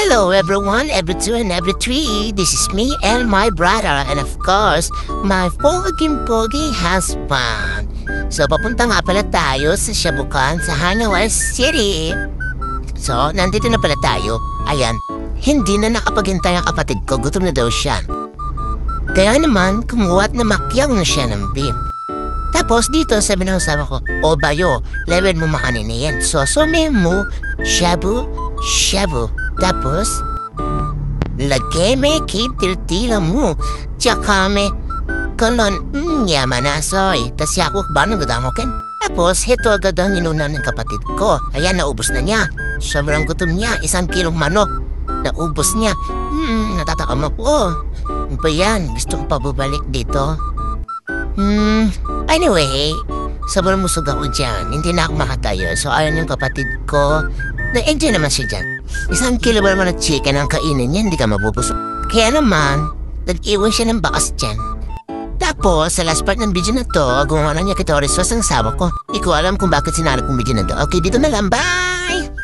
Hello everyone, every two and every three. This is me and my brother and of course, my pogi husband. So papunta nga pala tayo sa Shabukan sa Hanaway City. So, nandito na pala tayo. Ayan, hindi na nakapaghintay ang kapatid ko, gutom na daw siya. Kaya naman, kumuha at namakyaw na siya ng beef. Tapos dito sabi ng kasama ko, o bayo, level mo makanin yan. So, mo, shabu. Tapos, lagay may kitiltila mo. Tsaka may kalon, yaman na soy. Tas yakok ba nagadamokin? Tapos, heto agad ang inunan ng kapatid ko. Ayan, naubos na niya. Sobrang gutom niya, 1 kilong manok. Naubos niya. Natatakam ako. Ano ba yan? Gusto ko pa bubalik dito. Anyway, sobrang musog ako dyan. Hindi na ako makatayo. So, ayan yung kapatid ko. Na-enjoy naman siya dyan. 1 kilo ba naman na chicken ang kainin niya, hindi ka mabubusog. Kaya naman, nag-iwan siya ng bakas dyan. Tapos, sa last part ng video na to, gumawa na niya kitoris sauce ang asawa ko. Hindi ko alam kung bakit sinarap kong video na to. Okay, dito na lang. Bye!